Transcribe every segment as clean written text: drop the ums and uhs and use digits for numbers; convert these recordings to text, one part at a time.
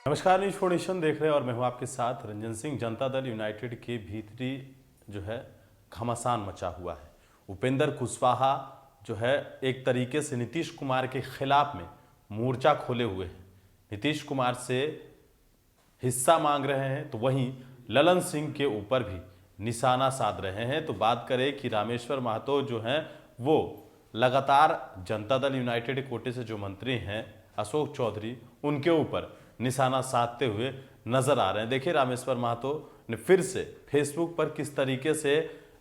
नमस्कार, news for nation देख रहे हैं और मैं हूं आपके साथ रंजन सिंह। जनता दल यूनाइटेड के भीतरी जो है घमासान मचा हुआ है। उपेंद्र कुशवाहा जो है एक तरीके से नीतीश कुमार के खिलाफ में मोर्चा खोले हुए हैं, नीतीश कुमार से हिस्सा मांग रहे हैं, तो वहीं ललन सिंह के ऊपर भी निशाना साध रहे हैं। तो बात करें कि रामेश्वर महतो जो हैं वो लगातार जनता दल यूनाइटेड कोटे से जो मंत्री हैं अशोक चौधरी, उनके ऊपर निशाना साधते हुए नजर आ रहे हैं। देखिए रामेश्वर महतो ने फिर से फेसबुक पर किस तरीके से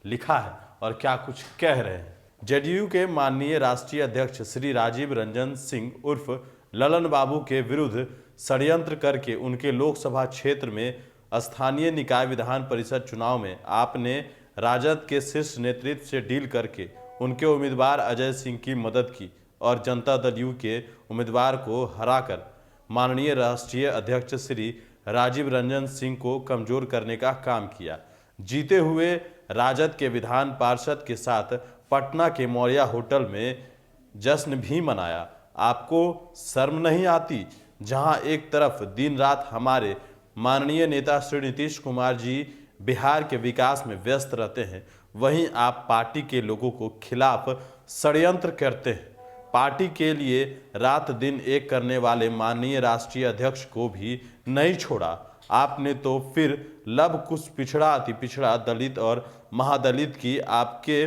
लिखा है और क्या कुछ कह रहे हैं। जेडीयू के माननीय राष्ट्रीय अध्यक्ष श्री राजीव रंजन सिंह उर्फ ललन बाबू के विरुद्ध षड्यंत्र करके उनके लोकसभा क्षेत्र में स्थानीय निकाय विधान परिषद चुनाव में आपने राजद के शीर्ष नेतृत्व से डील करके उनके उम्मीदवार अजय सिंह की मदद की और जनता दल यू के उम्मीदवार को हराकर माननीय राष्ट्रीय अध्यक्ष श्री राजीव रंजन सिंह को कमजोर करने का काम किया। जीते हुए राजद के विधान पार्षद के साथ पटना के मौर्या होटल में जश्न भी मनाया। आपको शर्म नहीं आती? जहां एक तरफ दिन रात हमारे माननीय नेता श्री नीतीश कुमार जी बिहार के विकास में व्यस्त रहते हैं, वहीं आप पार्टी के लोगों को खिलाफ षड्यंत्र करते हैं। पार्टी के लिए रात दिन एक करने वाले माननीय राष्ट्रीय अध्यक्ष को भी नहीं छोड़ा। आपने तो फिर लब कुछ पिछड़ा अति पिछड़ा दलित और महादलित की आपके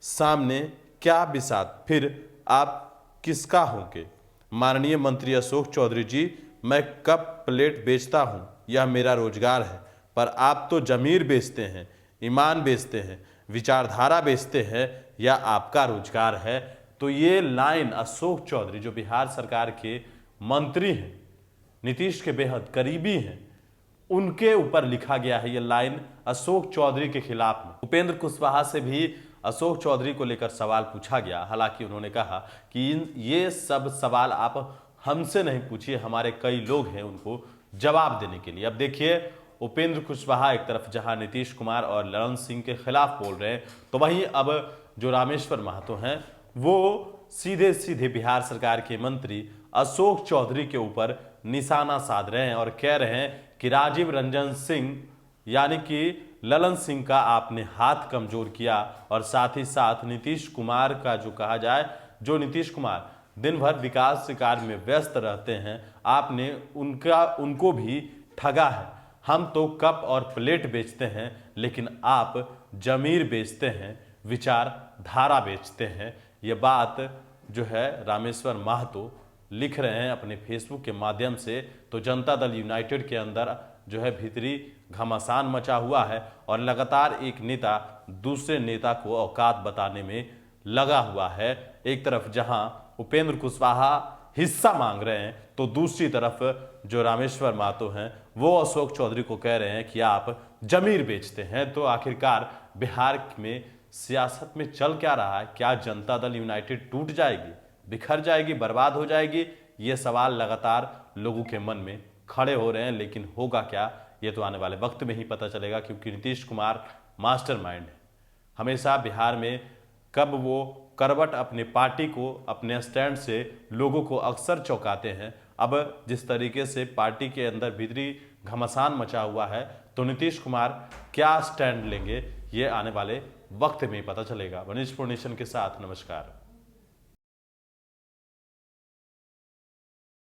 सामने क्या बिसात, फिर आप किसका होंगे? माननीय मंत्री अशोक चौधरी जी, मैं कप प्लेट बेचता हूँ, यह मेरा रोजगार है, पर आप तो जमीर बेचते हैं, ईमान बेचते हैं, विचारधारा बेचते हैं, यह आपका रोजगार है। तो ये लाइन अशोक चौधरी जो बिहार सरकार के मंत्री हैं, नीतीश के बेहद करीबी हैं, उनके ऊपर लिखा गया है। ये लाइन अशोक चौधरी के खिलाफ में। उपेंद्र कुशवाहा से भी अशोक चौधरी को लेकर सवाल पूछा गया, हालांकि उन्होंने कहा कि ये सब सवाल आप हमसे नहीं पूछिए, हमारे कई लोग हैं उनको जवाब देने के लिए। अब देखिए उपेंद्र कुशवाहा एक तरफ जहां नीतीश कुमार और ललन सिंह के खिलाफ बोल रहे हैं, तो वहीं अब जो रामेश्वर महतो हैं वो सीधे सीधे बिहार सरकार के मंत्री अशोक चौधरी के ऊपर निशाना साध रहे हैं और कह रहे हैं कि राजीव रंजन सिंह यानी कि ललन सिंह का आपने हाथ कमजोर किया और साथ ही साथ नीतीश कुमार का जो कहा जाए, जो नीतीश कुमार दिन भर विकास कार्य में व्यस्त रहते हैं, आपने उनको भी ठगा है। हम तो कप और प्लेट बेचते हैं, लेकिन आप जमीर बेचते हैं, विचारधारा बेचते हैं। ये बात जो है रामेश्वर महतो लिख रहे हैं अपने फेसबुक के माध्यम से। तो जनता दल यूनाइटेड के अंदर जो है भीतरी घमासान मचा हुआ है और लगातार एक नेता दूसरे नेता को औकात बताने में लगा हुआ है। एक तरफ जहां उपेंद्र कुशवाहा हिस्सा मांग रहे हैं, तो दूसरी तरफ जो रामेश्वर महतो हैं वो अशोक चौधरी को कह रहे हैं कि आप जमीर बेचते हैं। तो आखिरकार बिहार में सियासत में चल क्या रहा है? क्या जनता दल यूनाइटेड टूट जाएगी, बिखर जाएगी, बर्बाद हो जाएगी? ये सवाल लगातार लोगों के मन में खड़े हो रहे हैं, लेकिन होगा क्या ये तो आने वाले वक्त में ही पता चलेगा, क्योंकि नीतीश कुमार मास्टरमाइंड है। हमेशा बिहार में कब वो करवट अपने पार्टी को अपने स्टैंड से लोगों को अक्सर चौंकाते हैं। अब जिस तरीके से पार्टी के अंदर भीतरी घमासान मचा हुआ है, तो नीतीश कुमार क्या स्टैंड लेंगे ये आने वाले वक्त में पता चलेगा। न्यूज फॉर नेशन के साथ नमस्कार।